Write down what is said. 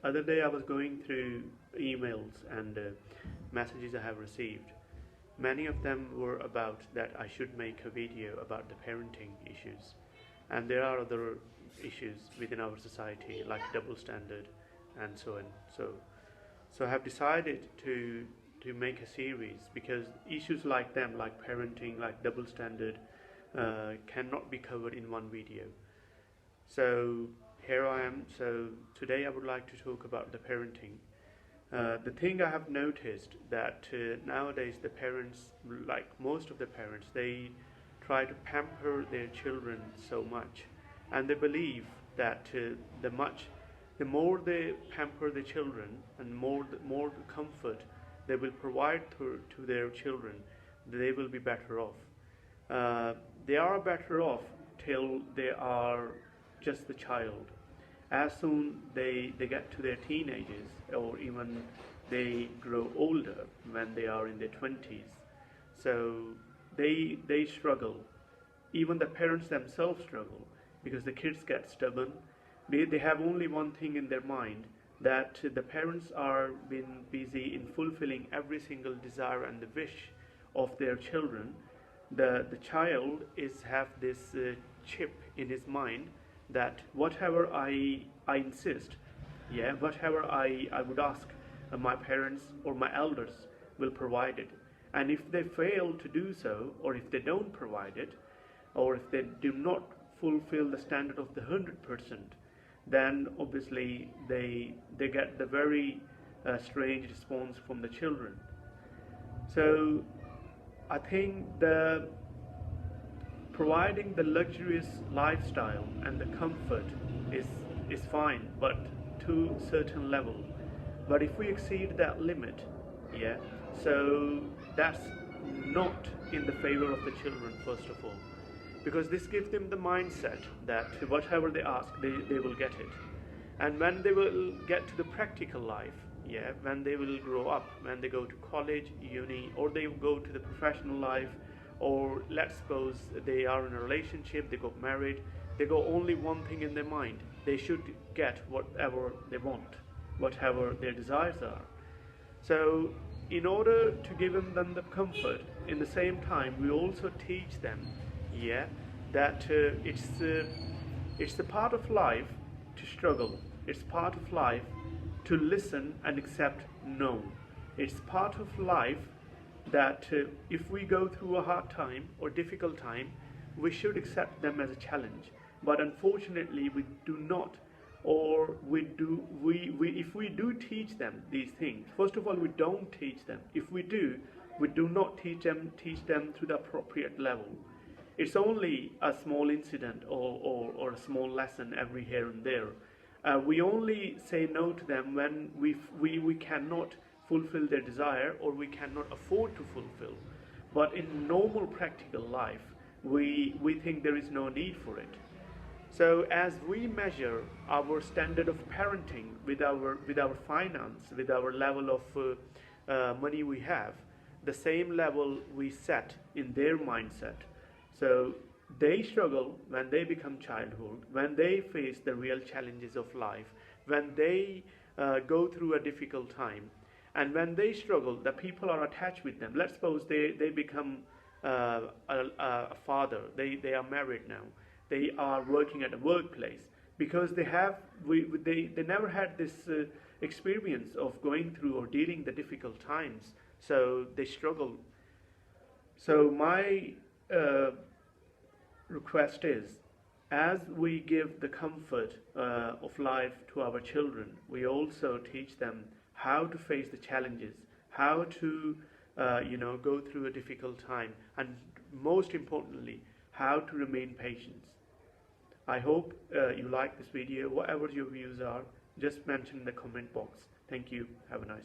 Other day I was going through emails and messages I have received. Many of them were about that I should make a video about the parenting issues. And there are other issues within our society like double standard and so on. So I have decided to make a series because issues like them, like parenting, like double standard, cannot be covered in one video. So here I am. So today I would like to talk about the parenting. The thing I have noticed that nowadays the parents, like most of the parents, they try to pamper their children so much, and they believe that the more they pamper the children and more comfort they will provide to their children, they will be better off. They are better off till they are just the child. As soon they get to their teenagers, or even they grow older when they are in their 20s, so they struggle. Even the parents themselves struggle because the kids get stubborn. They have only one thing in their mind, that the parents are been busy in fulfilling every single desire and the wish of their children. The child have this chip in his mind that whatever I insist, whatever I would ask, my parents or my elders will provide it. And if they fail to do so, or if they don't provide it, or if they do not fulfill the standard of the 100%, then obviously they get the very strange response from the children. So I think the providing the luxurious lifestyle and the comfort is fine, but to a certain level. But if we exceed that limit, so that's not in the favor of the children, first of all, because this gives them the mindset that whatever they ask, they will get it. And when they will get to the practical life, when they will grow up, when they go to college, uni, or they go to the professional life, or let's suppose they are in a relationship, they got married, they got only one thing in their mind: they should get whatever they want, whatever their desires are. So in order to give them the comfort, in the same time we also teach them that it's the part of life to struggle. It's part of life to listen and accept no. It's part of life that if we go through a hard time or difficult time, we should accept them as a challenge. But unfortunately we do not, or if we do teach them these things, first of all we don't teach them. If we do not teach them to the appropriate level. It's only a small incident or a small lesson every here and there. We only say no to them when we cannot fulfill their desire, or we cannot afford to fulfill. But in normal practical life, we think there is no need for it. So as we measure our standard of parenting with our finance, with our level of money we have, the same level we set in their mindset. So they struggle when they become childhood, when they face the real challenges of life, when they go through a difficult time, and when they struggle, the people are attached with them. Let's suppose they become a father, they are married now, they are working at a workplace, because they never had this experience of going through or dealing the difficult times, so they struggle. So my request is, as we give the comfort of life to our children, we also teach them how to face the challenges, how to go through a difficult time, and most importantly, how to remain patient. I hope you like this video. Whatever your views are, just mention in the comment box. Thank you. Have a nice day.